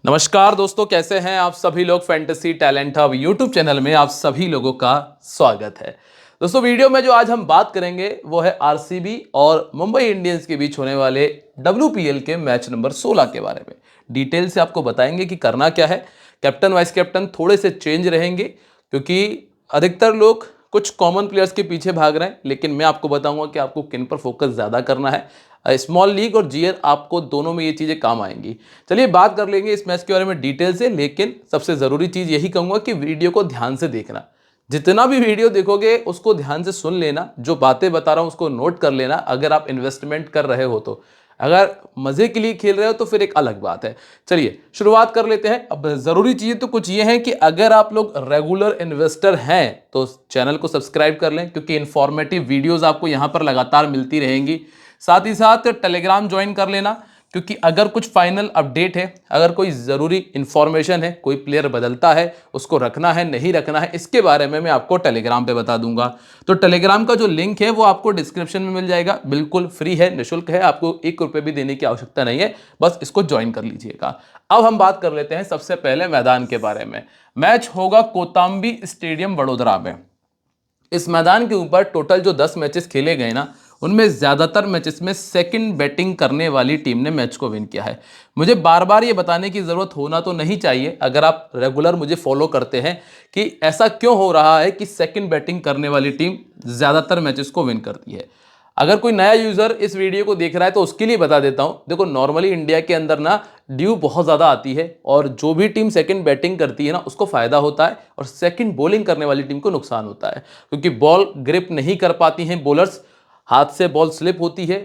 नमस्कार दोस्तों, कैसे हैं आप सभी लोग। Fantasy talent hub YouTube channel में आप सभी लोगों का स्वागत है। दोस्तों, वीडियो में जो आज हम बात करेंगे वो है आरसीबी और मुंबई इंडियंस के बीच होने वाले डब्ल्यूपीएल के मैच नंबर 16 के बारे में डिटेल से आपको बताएंगे कि करना क्या है। कैप्टन वाइस कैप्टन थोड़े से चेंज रहेंगे क्योंकि अधिकतर लोग कुछ कॉमन प्लेयर्स के पीछे भाग रहे हैं, लेकिन मैं आपको बताऊंगा कि आपको किन पर फोकस ज़्यादा करना है। स्मॉल लीग और जीएल आपको दोनों में ये चीज़ें काम आएंगी। चलिए बात कर लेंगे इस मैच के बारे में डिटेल से, लेकिन सबसे ज़रूरी चीज़ यही कहूँगा कि वीडियो को ध्यान से देखना। जितना भी वीडियो देखोगे उसको ध्यान से सुन लेना, जो बातें बता रहा हूँ उसको नोट कर लेना अगर आप इन्वेस्टमेंट कर रहे हो तो। अगर मज़े के लिए खेल रहे हो तो फिर एक अलग बात है। चलिए शुरुआत कर लेते हैं। अब ज़रूरी चीज़ें तो कुछ ये हैं कि अगर आप लोग रेगुलर इन्वेस्टर हैं तो चैनल को सब्सक्राइब कर लें, क्योंकि इन्फॉर्मेटिव वीडियोस आपको यहाँ पर लगातार मिलती रहेंगी। साथ ही साथ टेलीग्राम ज्वाइन कर लेना, क्योंकि अगर कुछ फाइनल अपडेट है, अगर कोई ज़रूरी इन्फॉर्मेशन है, कोई प्लेयर बदलता है, उसको रखना है नहीं रखना है, इसके बारे में मैं आपको टेलीग्राम पे बता दूंगा। तो टेलीग्राम का जो लिंक है वो आपको डिस्क्रिप्शन में मिल जाएगा। बिल्कुल फ्री है, निःशुल्क है, आपको 1 रुपये भी देने की आवश्यकता नहीं है, बस इसको ज्वाइन कर लीजिएगा। अब हम बात कर लेते हैं सबसे पहले मैदान के बारे में। मैच होगा कोताम्बी स्टेडियम वडोदरा में। इस मैदान के ऊपर टोटल जो 10 मैचेस खेले गए ना, उनमें ज़्यादातर मैचेस में सेकंड बैटिंग करने वाली टीम ने मैच को विन किया है। मुझे बार बार ये बताने की ज़रूरत होना तो नहीं चाहिए, अगर आप रेगुलर मुझे फॉलो करते हैं, कि ऐसा क्यों हो रहा है कि सेकंड बैटिंग करने वाली टीम ज़्यादातर मैचेस को विन करती है। अगर कोई नया यूज़र इस वीडियो को देख रहा है तो उसके लिए बता देता हूँ। देखो, नॉर्मली इंडिया के अंदर ना ड्यू बहुत ज़्यादा आती है, और जो भी टीम सेकंड बैटिंग करती है ना उसको फ़ायदा होता है, और सेकंड बॉलिंग करने वाली टीम को नुकसान होता है, क्योंकि बॉल ग्रिप नहीं कर पाती हैं बॉलर्स, हाथ से बॉल स्लिप होती है,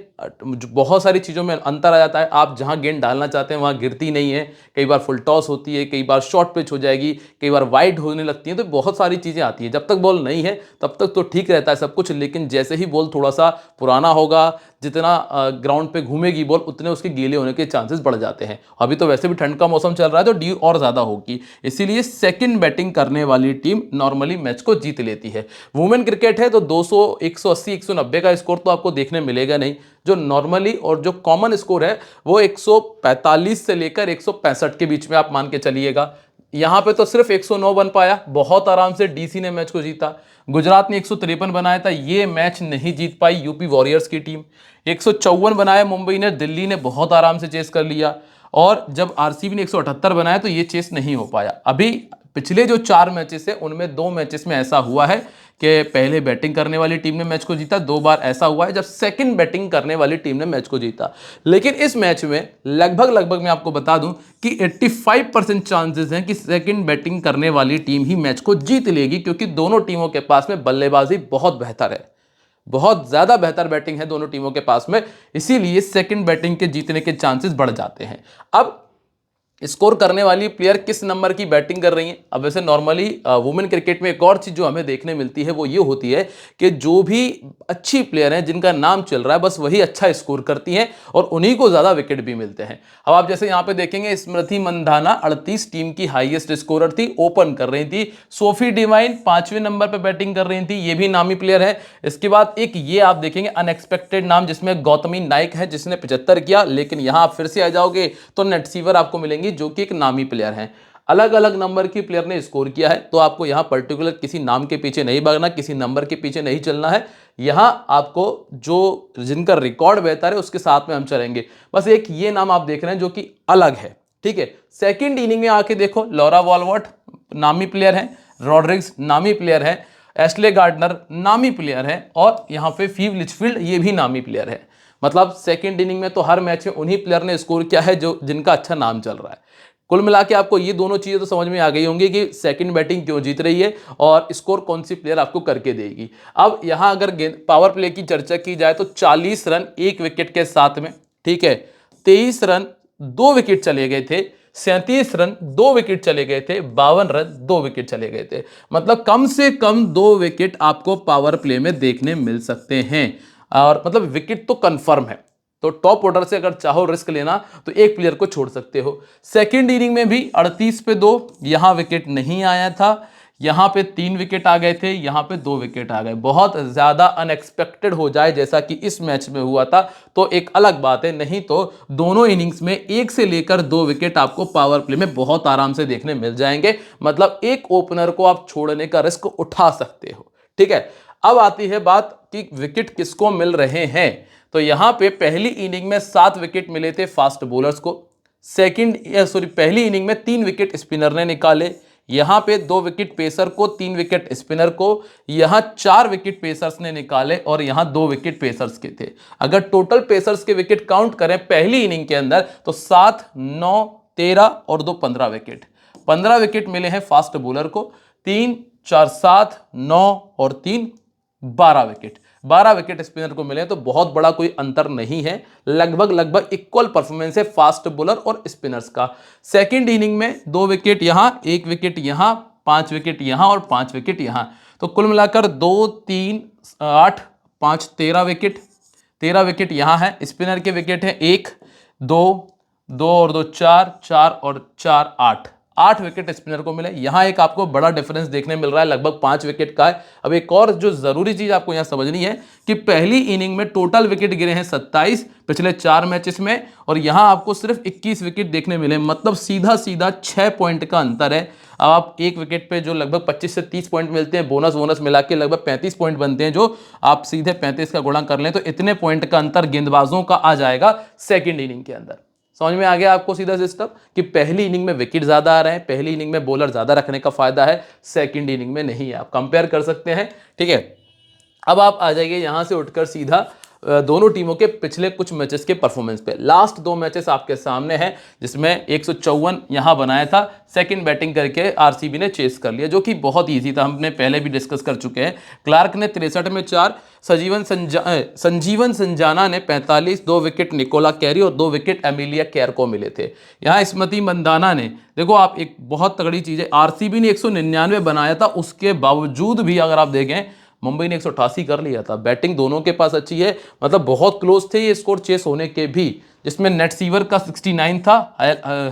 बहुत सारी चीज़ों में अंतर आ जाता है। आप जहां गेंद डालना चाहते हैं वहां गिरती नहीं है, कई बार फुल टॉस होती है, कई बार शॉर्ट पिच हो जाएगी, कई बार वाइड होने लगती है, तो बहुत सारी चीज़ें आती हैं। जब तक बॉल नहीं है तब तक तो ठीक रहता है सब कुछ, लेकिन जैसे ही बॉल थोड़ा सा पुराना होगा, जितना ग्राउंड पे घूमेगी बॉल, उतने उसके गीले होने के चांसेस बढ़ जाते हैं। अभी तो वैसे भी ठंड का मौसम चल रहा है तो ड्यू और ज़्यादा होगी, इसीलिए सेकंड बैटिंग करने वाली टीम नॉर्मली मैच को जीत लेती है। वुमेन क्रिकेट है तो 200, 180, 190 का स्कोर तो आपको देखने मिलेगा नहीं। जो नॉर्मली और जो कॉमन स्कोर है वो 145 से लेकर 165 के बीच में आप मान के चलिएगा। यहां पे तो सिर्फ 109 बन पाया, बहुत आराम से डीसी ने मैच को जीता। गुजरात ने 153 बनाया था, ये मैच नहीं जीत पाई यूपी वॉरियर्स की टीम। 154 बनाया मुंबई ने, दिल्ली ने बहुत आराम से चेस कर लिया, और जब आरसीबी ने 178 बनाया तो ये चेस नहीं हो पाया। अभी पिछले जो 4 मैचेस है उनमें 2 मैचेस में ऐसा हुआ है कि पहले बैटिंग करने वाली टीम ने मैच को जीता, 2 बार ऐसा हुआ है जब सेकंड बैटिंग करने वाली टीम ने मैच को जीता। लेकिन इस मैच में लगभग मैं आपको बता दूं कि 85% चांसेस हैं कि सेकंड बैटिंग करने वाली टीम ही मैच को जीत लेगी, क्योंकि दोनों टीमों के पास में बल्लेबाजी बहुत बेहतर है, बहुत ज़्यादा बेहतर बैटिंग है दोनों टीमों के पास में, इसीलिए सेकंड बैटिंग के जीतने के चांसेस बढ़ जाते हैं। अब स्कोर करने वाली प्लेयर किस नंबर की बैटिंग कर रही है। अब वैसे नॉर्मली वुमेन क्रिकेट में एक और चीज़ जो हमें देखने मिलती है वो ये होती है कि जो भी अच्छी प्लेयर हैं, जिनका नाम चल रहा है, बस वही अच्छा स्कोर करती हैं और उन्हीं को ज़्यादा विकेट भी मिलते हैं। अब आप जैसे यहाँ पे देखेंगे, स्मृति मंधाना 38 टीम की हाईएस्ट स्कोरर थी, ओपन कर रही थी। सोफी डिवाइन 5वें नंबर पर बैटिंग कर रही थी, ये भी नामी प्लेयर है। इसके बाद एक ये आप देखेंगे अनएक्सपेक्टेड नाम, जिसमें गौतमी नाइक है जिसने 75 किया, लेकिन यहाँ आप फिर से आ जाओगे तो नेटसीवर आपको मिलेंगी जो कि एक नामी प्लेयर हैं। अलग अलग नंबर की प्लेयर ने स्कोर किया है, तो आपको यहां पर्टिकुलर किसी नाम के पीछे नहीं भागना, किसी नंबर के पीछे नहीं चलना है। यहां आपको जो जिनका रिकॉर्ड बेहतर है उसके साथ में हम चलेंगे। बस एक ये नाम आप देख रहे हैं जो कि अलग है, ठीक है। सेकंड इनिंग में आके देखो, लॉरा वॉलवर्ट नामी प्लेयर है, रॉड्रिग्स नामी प्लेयर है, एस्ले गार्डनर नामी प्लेयर है, और यहां पे फीव लिचफील्ड ये भी नामी प्लेयर है। मतलब सेकंड इनिंग में तो हर मैच में उन्हीं प्लेयर ने स्कोर किया है जो जिनका अच्छा नाम चल रहा है। कुल मिला के आपको ये दोनों चीज़ें तो समझ में आ गई होंगी कि सेकंड बैटिंग क्यों जीत रही है और स्कोर कौन सी प्लेयर आपको करके देगी। अब यहाँ अगर पावर प्ले की चर्चा की जाए तो 40 रन 1 विकेट के साथ में, ठीक है, 23 रन 2 विकेट चले गए थे, 37 रन 2 विकेट चले गए थे, 52 रन 2 विकेट चले गए थे। मतलब कम से कम 2 विकेट आपको पावर प्ले में देखने मिल सकते हैं, और मतलब विकेट तो कंफर्म है। तो टॉप ऑर्डर से अगर चाहो रिस्क लेना तो एक प्लेयर को छोड़ सकते हो। सेकंड इनिंग में भी 38 पे 2 यहां विकेट नहीं आया था। यहाँ पे 3 विकेट आ गए थे, यहाँ पे 2 विकेट आ गए। बहुत ज्यादा अनएक्सपेक्टेड हो जाए जैसा कि इस मैच में हुआ था तो एक अलग बात है, नहीं तो दोनों इनिंग्स में 1 से लेकर 2 विकेट आपको पावर प्ले में बहुत आराम से देखने मिल जाएंगे। मतलब एक ओपनर को आप छोड़ने का रिस्क उठा सकते हो। ठीक है, अब आती है बात कि विकेट किसको मिल रहे हैं। तो यहां पे पहली इनिंग में 7 विकेट मिले थे फास्ट बॉलर्स को। पहली इनिंग में 3 विकेट स्पिनर ने निकाले, यहां पे 2 विकेट पेसर को, 3 विकेट स्पिनर को, यहां 4 विकेट पेसर्स ने निकाले और यहां 2 विकेट पेसर्स के थे। अगर टोटल पेसर्स के विकेट काउंट करें पहली इनिंग के अंदर तो 7, 9, 13 और 2 15 विकेट। 15 विकेट मिले हैं फास्ट बॉलर को, 3, 4, 7, 9 और 3 12 विकेट। 12 विकेट स्पिनर को मिले तो बहुत बड़ा कोई अंतर नहीं है, लगभग इक्वल परफॉर्मेंस है फास्ट बॉलर और स्पिनर्स का। सेकंड इनिंग में 2 विकेट यहां, 1 विकेट यहां, 5 विकेट यहां और 5 विकेट यहां। तो कुल मिलाकर 2, 3, 8, 5, 13 विकेट। 13 विकेट यहां है। स्पिनर के विकेट है 1, 2, 2 और 2 4, 4 और 4 8। 8 विकेट स्पिनर को मिले। यहां एक आपको बड़ा डिफरेंस देखने मिल रहा है, लगभग 5 विकेट का है। अब एक और जो जरूरी चीज आपको यहां समझनी है कि पहली इनिंग में टोटल विकेट गिरे हैं 27 पिछले 4 मैचेस में, और यहां आपको सिर्फ 21 विकेट देखने मिले। मतलब सीधा सीधा 6 पॉइंट का अंतर है। अब आप एक विकेट पे जो लगभग 25 से 30 पॉइंट मिलते हैं, बोनस मिला के लगभग 35 पॉइंट बनते हैं, जो आप सीधे 35 का गुणा कर लें तो इतने पॉइंट का अंतर गेंदबाजों का आ जाएगा सेकेंड इनिंग के अंदर। समझ में आ गया आपको सीधा सिस्टम कि पहली इनिंग में विकेट ज्यादा आ रहे हैं, पहली इनिंग में बॉलर ज्यादा रखने का फायदा है, सेकंड इनिंग में नहीं है। आप कंपेयर कर सकते हैं। ठीक है, अब आप आ जाइए यहां से उठकर सीधा दोनों टीमों के पिछले कुछ मैचेस के परफॉर्मेंस पे। लास्ट 2 मैचेस आपके सामने हैं जिसमें 154 यहां बनाया था, सेकंड बैटिंग करके आरसीबी ने चेस कर लिया, जो कि बहुत इजी था, हमने पहले भी डिस्कस कर चुके हैं। क्लार्क ने 63 में 4, संजीवन संजाना ने 45, 2 विकेट निकोला कैरी और 2 विकेट एमिलिया केयर को मिले थे। यहां स्मृति मंदाना ने, देखो आप, एक बहुत तगड़ी चीज है, आरसीबी ने 199 बनाया था, उसके बावजूद भी अगर आप देखें मुंबई ने 188 कर लिया था। बैटिंग दोनों के पास अच्छी है, मतलब बहुत क्लोज थे ये स्कोर चेस होने के भी, जिसमें नेट सीवर का 69 था,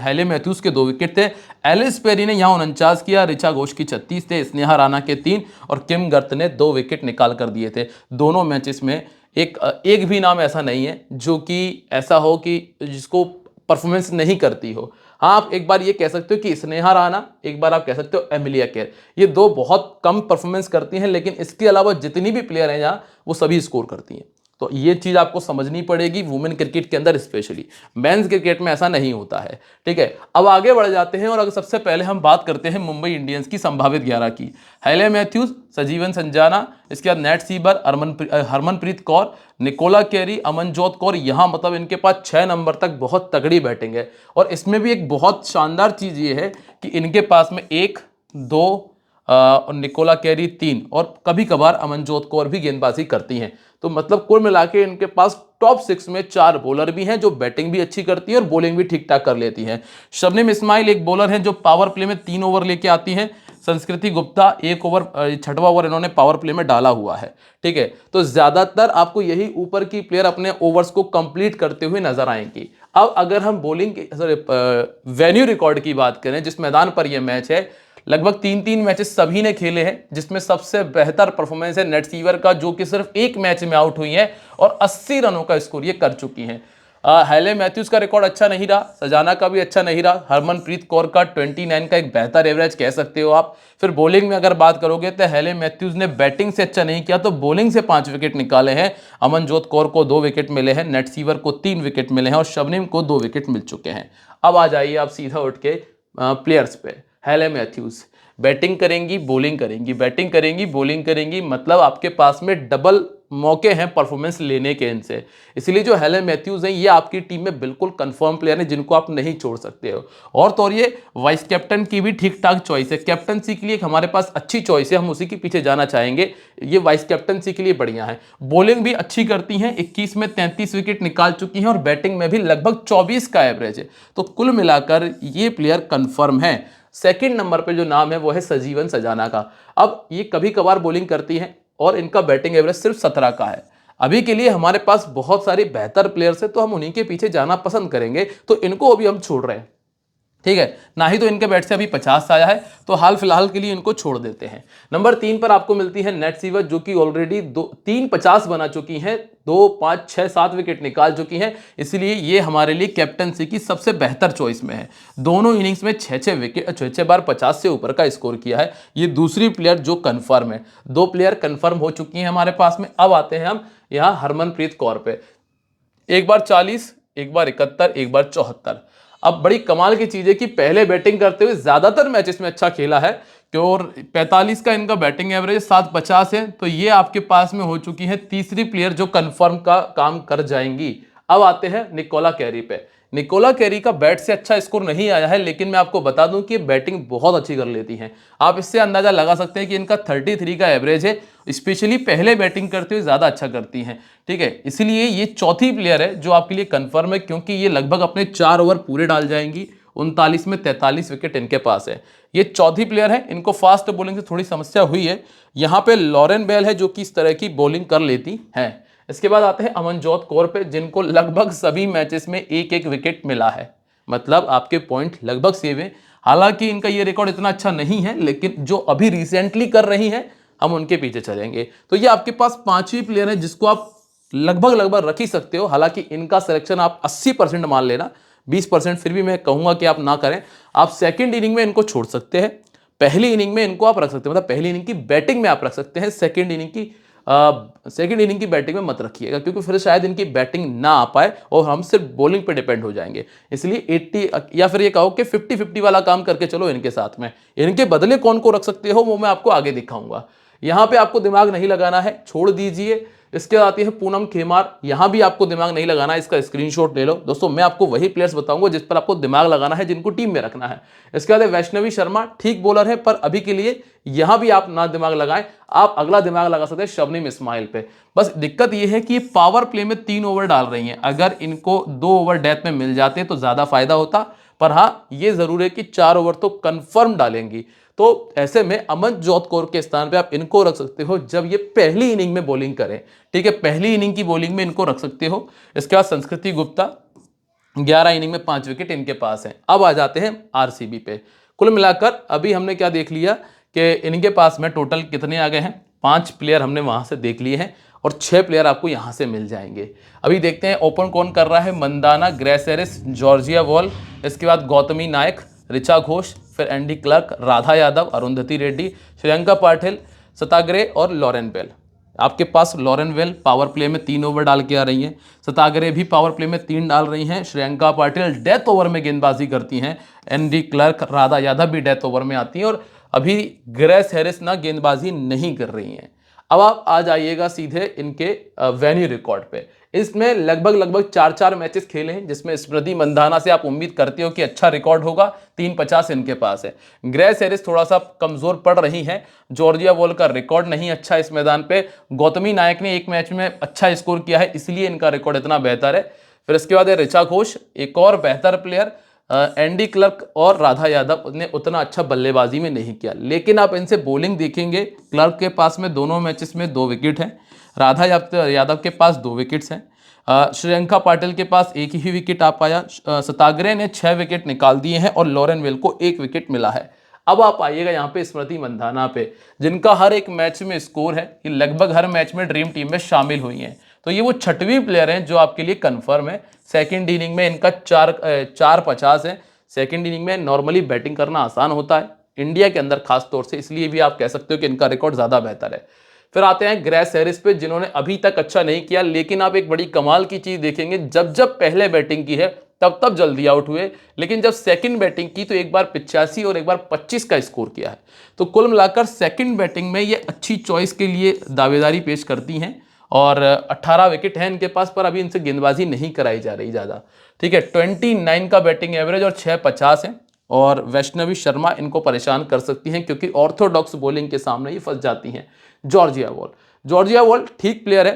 हैले मैथ्यूज के 2 विकेट थे, एलिस पेरी ने यहाँ 49 किया, रिचा घोष की 36 थे, स्नेहा राणा के 3 और किम गर्त ने 2 विकेट निकाल कर दिए थे दोनों मैचेस में। एक भी नाम ऐसा नहीं है जो कि ऐसा हो कि जिसको परफॉर्मेंस नहीं करती हो। हाँ, आप एक बार ये कह सकते हो कि स्नेहा राणा, एक बार आप कह सकते हो एमिलिया केयर, ये 2 बहुत कम परफॉर्मेंस करती हैं, लेकिन इसके अलावा जितनी भी प्लेयर हैं यहाँ वो सभी स्कोर करती हैं। तो ये चीज आपको समझनी पड़ेगी वुमेन क्रिकेट के अंदर स्पेशली। मेंस क्रिकेट में ऐसा नहीं होता है। ठीक है, अब आगे बढ़ जाते हैं और अगर सबसे पहले हम बात करते हैं मुंबई इंडियंस की संभावित 11 की। हैले मैथ्यूज, संजीवन संजाना, इसके बाद Nat Sciver, Harmanpreet Kaur, Nicola Carey, Amanjot Kaur. यहां मतलब इनके पास 6 नंबर तक बहुत तगड़ी बैटिंग है। और इसमें भी एक बहुत शानदार चीज ये है कि इनके पास में 1, 2 और निकोला कैरी 3 और कभी कभार अमनजोत कौर भी गेंदबाजी करती हैं। तो मतलब कुल मिला के इनके पास टॉप 6 में 4 बॉलर भी हैं जो बैटिंग भी अच्छी करती है और बॉलिंग भी ठीक ठाक कर लेती हैं। शबनम इस्माइल एक बॉलर हैं जो पावर प्ले में 3 ओवर लेके आती हैं। संस्कृति गुप्ता 1 ओवर, 6वां ओवर इन्होंने पावर प्ले में डाला हुआ है। ठीक है, तो ज्यादातर आपको यही ऊपर की प्लेयर अपने ओवर्स को कंप्लीट करते हुए नजर आएंगी। अब अगर हम बॉलिंग वेन्यू रिकॉर्ड की बात करें, जिस मैदान पर यह मैच है, लगभग 3 मैचेस सभी ने खेले हैं, जिसमें सबसे बेहतर परफॉर्मेंस है नेट सीवर का, जो कि सिर्फ 1 मैच में आउट हुई है और 80 रनों का स्कोर ये कर चुकी हैं। हैले मैथ्यूज का रिकॉर्ड अच्छा नहीं रहा, सजाना का भी अच्छा नहीं रहा, हरमनप्रीत कौर का 29 का एक बेहतर एवरेज कह सकते हो आप। फिर बॉलिंग में अगर बात करोगे तो हैले मैथ्यूज ने बैटिंग से अच्छा नहीं किया, तो बॉलिंग से 5 विकेट निकाले हैं। अमनजोत कौर को 2 विकेट मिले हैं, नेट सीवर को 3 विकेट मिले हैं और शबनम को 2 विकेट मिल चुके हैं। अब आ जाइए आप सीधा उठ के प्लेयर्स पे। हैले मैथ्यूज बैटिंग करेंगी, बॉलिंग करेंगी, बैटिंग करेंगी, बॉलिंग करेंगी, मतलब आपके पास में डबल मौके हैं परफॉर्मेंस लेने के इनसे। इसलिए जो हैले मैथ्यूज हैं ये आपकी टीम में बिल्कुल कंफर्म प्लेयर हैं जिनको आप नहीं छोड़ सकते हो। और तो और ये वाइस कैप्टन की भी ठीक ठाक चॉइस है। कैप्टनसी के लिए हमारे पास अच्छी चॉइस है, हम उसी के पीछे जाना चाहेंगे। ये वाइस कैप्टनसी के लिए बढ़िया है। बॉलिंग भी अच्छी करती हैं, 21 में 33 विकेट निकाल चुकी हैं और बैटिंग में भी लगभग 24 का एवरेज है। तो कुल मिलाकर ये प्लेयर कंफर्म है। सेकंड नंबर पे जो नाम है वो है संजीवन संजाना का। अब ये कभी कभार बॉलिंग करती हैं और इनका बैटिंग एवरेज सिर्फ 17 का है। अभी के लिए हमारे पास बहुत सारे बेहतर प्लेयर्स हैं, तो हम उन्हीं के पीछे जाना पसंद करेंगे, तो इनको अभी हम छोड़ रहे हैं। ठीक है, ना ही तो इनके बैट से अभी 50 आया है, तो हाल फिलहाल के लिए इनको छोड़ देते हैं। नंबर 3 पर आपको मिलती है नेट सीवर, जो कि ऑलरेडी 3 50 बना चुकी हैं, 2 5 6 7 विकेट निकाल चुकी हैं, इसलिए ये हमारे लिए कैप्टनसी की सबसे बेहतर चॉइस में है। दोनों इनिंग्स में 6 विकेट 6 बार 50 से ऊपर का स्कोर किया है। ये दूसरी प्लेयर जो कन्फर्म है, 2 प्लेयर कन्फर्म हो चुकी हैं हमारे पास में। अब आते हैं हम यहाँ हरमनप्रीत कौर पे, एक बार 40, एक बार 71, एक बार 74। अब बड़ी कमाल की चीज है कि पहले बैटिंग करते हुए ज्यादातर मैचेस में अच्छा खेला है, और 45 का इनका बैटिंग एवरेज 750 है, तो ये आपके पास में हो चुकी है तीसरी प्लेयर जो कंफर्म का काम कर जाएंगी। अब आते हैं निकोला कैरी पे। निकोला कैरी का बैट से अच्छा स्कोर नहीं आया है, लेकिन मैं आपको बता दूं कि ये बैटिंग बहुत अच्छी कर लेती हैं। आप इससे अंदाजा लगा सकते हैं कि इनका 33 का एवरेज है, स्पेशली पहले बैटिंग करते हुए ज़्यादा अच्छा करती हैं। ठीक है, इसलिए ये चौथी प्लेयर है जो आपके लिए कंफर्म है, क्योंकि ये लगभग अपने 4 ओवर पूरे डाल जाएंगी। 39 में 43 विकेट इनके पास है। ये चौथी प्लेयर है। इनको फास्ट बॉलिंग से थोड़ी समस्या हुई है। यहाँ पे लॉरेन बेल है जो कि इस तरह की बॉलिंग कर लेती हैं। इसके बाद आते हैं अमनजोत कौर पे, जिनको लगभग सभी मैचेस में एक एक विकेट मिला है, मतलब आपके पॉइंट लगभग सेव है। हालांकि इनका ये रिकॉर्ड इतना अच्छा नहीं है, लेकिन जो अभी रिसेंटली कर रही हैं हम उनके पीछे चलेंगे। तो ये आपके पास 5वीं प्लेयर है जिसको आप लगभग रख ही सकते हो। हालांकि इनका सिलेक्शन आप 80% मान लेना, 20% फिर भी मैं कहूंगा कि आप ना करें। आप सेकंड इनिंग में इनको छोड़ सकते हैं, पहली इनिंग में इनको आप रख सकते हैं, मतलब पहली इनिंग की बैटिंग में आप रख सकते हैं, सेकंड इनिंग की बैटिंग में मत रखिएगा, क्योंकि फिर शायद इनकी बैटिंग ना आ पाए और हम सिर्फ बॉलिंग पे डिपेंड हो जाएंगे। इसलिए 80 या फिर ये कहो कि 50-50 वाला काम करके चलो इनके साथ में। इनके बदले कौन को रख सकते हो वो मैं आपको आगे दिखाऊंगा। यहां पे आपको दिमाग नहीं लगाना है, छोड़ दीजिए। इसके बाद आती है पूनम खेमार। यहां भी आपको दिमाग नहीं लगाना है, इसका स्क्रीनशॉट ले लो। दोस्तों मैं आपको वही प्लेयर्स बताऊंगा जिस पर आपको दिमाग लगाना है, जिनको टीम में रखना है। इसके बाद वैष्णवी शर्मा, ठीक बॉलर है, पर अभी के लिए यहां भी आप ना दिमाग लगाएं। आप अगला दिमाग लगा सकते हैं शबनम इस्माइल पे। बस दिक्कत यह है कि ये पावर प्ले में 3 ओवर डाल रही हैं। अगर इनको 2 ओवर डेथ में मिल जाते तो ज्यादा फायदा होता, पर हाँ ये जरूर है कि 4 ओवर तो कंफर्म डालेंगी। तो ऐसे में अमनजोत कौर के स्थान पे आप इनको रख सकते हो जब ये पहली इनिंग में बॉलिंग करें। ठीक है, पहली इनिंग की बॉलिंग में इनको रख सकते हो। इसके बाद संस्कृति गुप्ता, 11 इनिंग में 5 विकेट इनके पास हैं। अब आ जाते हैं आरसीबी पे। कुल मिलाकर अभी हमने क्या देख लिया कि इनके पास में टोटल कितने आ गए हैं, 5 प्लेयर हमने वहां से देख लिए हैं और 6 प्लेयर आपको यहां से मिल जाएंगे। अभी देखते हैं ओपन कौन कर रहा है। Mandhana, Grace Harris, Georgia Wall, इसके बाद गौतमी नायक, ऋचा घोष, फिर एंडी क्लर्क, राधा यादव, अरुंधति रेड्डी, श्रियंका पाटिल, सताग्रे और लॉरेन बेल। आपके पास लॉरेन बेल पावर प्ले में 3 ओवर डाल के आ रही हैं, सताग्रे भी पावर प्ले में 3 डाल रही हैं, श्रियंका पाटिल डेथ ओवर में गेंदबाजी करती हैं, एंडी क्लर्क, राधा यादव भी डेथ ओवर में आती हैं, और अभी ग्रेस हैरिस ना गेंदबाजी नहीं कर रही हैं। अब आप आ जाइएगा सीधे इनके वेन्यू रिकॉर्ड पे। इसमें लगभग 4 मैचेस खेले हैं, जिसमें स्मृति मंधाना से आप उम्मीद करते हो कि अच्छा रिकॉर्ड होगा। 350 इनके पास है। ग्रेस हैरिस थोड़ा सा कमजोर पड़ रही हैं। जॉर्जिया वॉल का रिकॉर्ड नहीं अच्छा इस मैदान पे। गौतमी नायक ने एक मैच में अच्छा स्कोर किया है, इसलिए इनका रिकॉर्ड इतना बेहतर है। फिर इसके बाद है ऋचा घोष, एक और बेहतर प्लेयर। एंडी क्लर्क और राधा यादव ने उतना अच्छा बल्लेबाजी में नहीं किया, लेकिन आप इनसे बॉलिंग देखेंगे। क्लर्क के पास में दोनों मैचेस में 2 विकेट हैं, राधा यादव के पास 2 विकेट्स हैं, श्रियंका पाटिल के पास 1 ही विकेट आ पाया, सताग्रे ने 6 विकेट निकाल दिए हैं और लॉरेन बेल को 1 विकेट मिला है। अब आप आइएगा यहाँ पे स्मृति मंधाना पे, जिनका हर एक मैच में स्कोर है, ये लगभग हर मैच में ड्रीम टीम में शामिल हुई हैं। तो ये वो 6वीं प्लेयर हैं जो आपके लिए कंफर्म है। सेकंड इनिंग में इनका 4-50 है। सेकंड इनिंग में नॉर्मली बैटिंग करना आसान होता है इंडिया के अंदर खास तौर से, इसलिए भी आप कह सकते हो कि इनका रिकॉर्ड ज्यादा बेहतर है। फिर आते हैं ग्रेस हैरिस पे, जिन्होंने अभी तक अच्छा नहीं किया, लेकिन आप एक बड़ी कमाल की चीज देखेंगे, जब जब पहले बैटिंग की है तब तब जल्दी आउट हुए, लेकिन जब सेकंड बैटिंग की तो एक बार 85 और एक बार 25 का स्कोर किया है। तो कुल मिलाकर सेकंड बैटिंग में ये अच्छी चॉइस के लिए दावेदारी पेश करती हैं और 18 विकेट हैं इनके पास, पर अभी इनसे गेंदबाजी नहीं कराई जा रही ज़्यादा। ठीक है, 29 का बैटिंग एवरेज और 650 है। और वैष्णवी शर्मा इनको परेशान कर सकती हैं, क्योंकि ऑर्थोडॉक्स बॉलिंग के सामने ये फंस जाती हैं। जॉर्जिया वॉल ठीक प्लेयर है,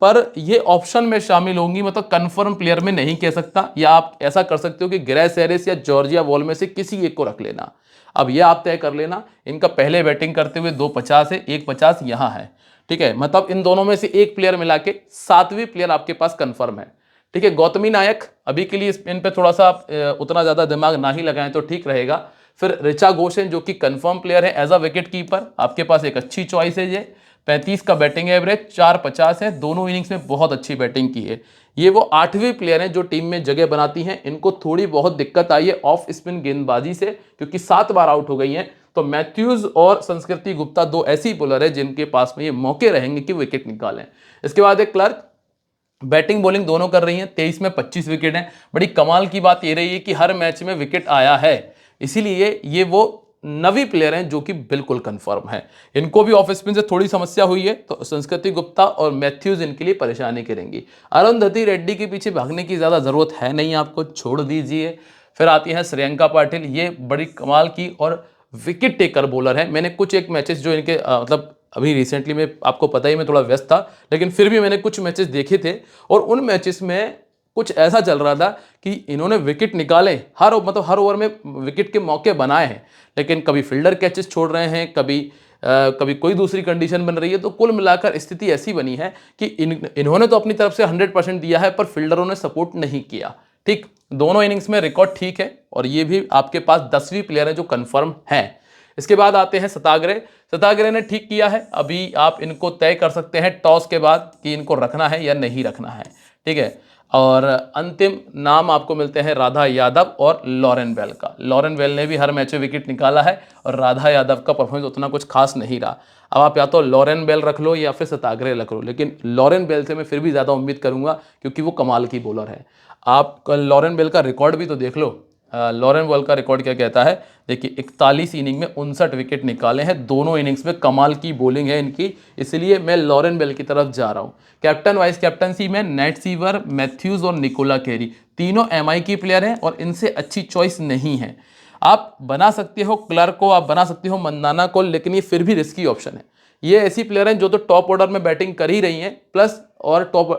पर ये ऑप्शन में शामिल होंगी, मतलब कंफर्म प्लेयर में नहीं कह सकता। या आप ऐसा कर सकते हो कि ग्रेस हैरिस या जॉर्जिया वॉल में से किसी एक को रख लेना। अब ये आप तय कर लेना। इनका पहले बैटिंग करते हुए 250 है, 150 यहाँ है। ठीक है, मतलब इन दोनों में से एक प्लेयर मिला के 7वीं प्लेयर आपके पास कंफर्म है। ठीक है, गौतमी नायक अभी के लिए इन पे थोड़ा सा आप उतना ज़्यादा दिमाग ना ही लगाएं तो ठीक रहेगा। फिर ऋचा घोषेन जो कि कंफर्म प्लेयर है एज अ विकेट कीपर, आपके पास एक अच्छी चॉइस है। ये 35 का बैटिंग एवरेज, 450 है, दोनों इनिंग्स में बहुत अच्छी बैटिंग की है। ये वो 8वीं प्लेयर हैं जो टीम में जगह बनाती हैं। इनको थोड़ी बहुत दिक्कत आई है ऑफ स्पिन गेंदबाजी से, क्योंकि 7 बार आउट हो गई हैं। तो मैथ्यूज और संस्कृति गुप्ता दो ऐसी बॉलर है जिनके पास में ये मौके रहेंगे कि विकेट निकालें। इसके बाद एक क्लर्क, बैटिंग बॉलिंग दोनों कर रही हैं, 23 में 25 विकेट हैं। बड़ी कमाल की बात ये रही है कि हर मैच में विकेट आया है, इसीलिए ये वो नवी प्लेयर हैं जो कि बिल्कुल कंफर्म है। इनको भी ऑफ स्पिन से थोड़ी समस्या हुई है, तो संस्कृति गुप्ता और मैथ्यूज इनके लिए परेशानी करेंगी। अरुंधति रेड्डी के पीछे भागने की ज़्यादा ज़रूरत है नहीं, आपको छोड़ दीजिए। फिर आती है श्रेयंका पाटिल, ये बड़ी कमाल की और विकेट टेकर बॉलर है। मैंने कुछ एक मैचेस जो इनके मतलब अभी रिसेंटली में, आपको पता ही मैं थोड़ा व्यस्त था, लेकिन फिर भी मैंने कुछ मैचेस देखे थे और उन मैचेस में कुछ ऐसा चल रहा था कि इन्होंने विकेट निकाले, हर ओवर में विकेट के मौके बनाए हैं, लेकिन कभी फील्डर कैचेस छोड़ रहे हैं, कभी कोई दूसरी कंडीशन बन रही है। तो कुल मिलाकर स्थिति ऐसी बनी है कि इन्होंने तो अपनी तरफ से 100% दिया है, पर फील्डरों ने सपोर्ट नहीं किया। ठीक, दोनों इनिंग्स में रिकॉर्ड ठीक है और ये भी आपके पास 10वीं प्लेयर है जो कंफर्म है। इसके बाद आते हैं सताग्रे ने ठीक किया है। अभी आप इनको तय कर सकते हैं टॉस के बाद कि इनको रखना है या नहीं रखना है। ठीक है, और अंतिम नाम आपको मिलते हैं राधा यादव और लॉरेन बेल का। लॉरेन बेल ने भी हर मैच में विकेट निकाला है और राधा यादव का परफॉर्मेंस उतना कुछ खास नहीं रहा। अब आप या तो लॉरेन बेल रख लो या फिर सताग्रे रख लो, लेकिन लॉरेन बेल से मैं फिर भी ज़्यादा उम्मीद करूंगा क्योंकि वो कमाल की बॉलर है। आप लॉरेन बेल का रिकॉर्ड भी तो देख लो। लॉरेन बेल का रिकॉर्ड क्या कहता है, देखिए 41 इनिंग में 59 विकेट निकाले हैं, दोनों इनिंग्स में कमाल की बॉलिंग है इनकी, इसलिए मैं लॉरेन बेल की तरफ जा रहा हूँ। कैप्टन वाइस कैप्टनसी में नेट सीवर, मैथ्यूज और निकोला कैरी, तीनों एमआई की प्लेयर हैं और इनसे अच्छी चॉइस नहीं है। आप बना सकते हो क्लर्क को, आप बना सकते हो मंदाना को, लेकिन ये फिर भी रिस्की ऑप्शन है। ये ऐसी प्लेयर हैं जो तो टॉप ऑर्डर में बैटिंग कर ही रही हैं, प्लस और टॉप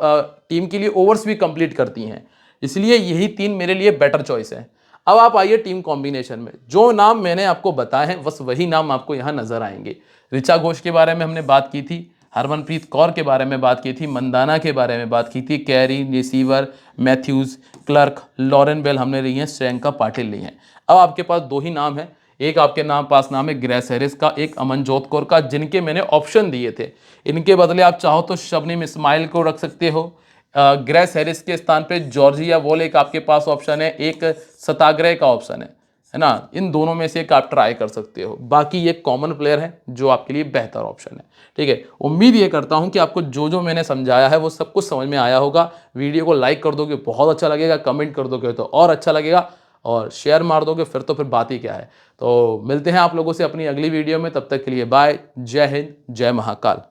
टीम के लिए ओवर्स भी कंप्लीट करती हैं, इसलिए यही 3 मेरे लिए बेटर चॉइस है। अब आप आइए टीम कॉम्बिनेशन में, जो नाम मैंने आपको बताए हैं बस वही नाम आपको यहाँ नजर आएंगे। ऋचा घोष के बारे में हमने बात की थी, हरमनप्रीत कौर के बारे में बात की थी, मंदाना के बारे में बात की थी, Carey, receiver, Matthews, Clark, Lauren Bell हमने ली हैं, श्रेयंका पाटिल ली हैं। अब आपके पास 2 ही नाम है, एक आपके पास नाम है ग्रेस हैरिस का, एक अमनजोत कौर का, जिनके मैंने ऑप्शन दिए थे। इनके बदले आप चाहो तो शबनम इस्माइल को रख सकते हो, ग्रेस हैरिस के स्थान पे जॉर्जिया वॉल एक आपके पास ऑप्शन है, एक सताग्रे का ऑप्शन है ना। इन दोनों में से एक आप ट्राई कर सकते हो, बाकी ये कॉमन प्लेयर है जो आपके लिए बेहतर ऑप्शन है। ठीक है, उम्मीद ये करता हूं कि आपको जो जो मैंने समझाया है वो सब कुछ समझ में आया होगा। वीडियो को लाइक कर दोगे बहुत अच्छा लगेगा, कमेंट कर दोगे तो और अच्छा लगेगा, और शेयर मार दोगे फिर तो फिर बात ही क्या है। तो मिलते हैं आप लोगों से अपनी अगली वीडियो में, तब तक के लिए बाय, जय हिंद, जय महाकाल।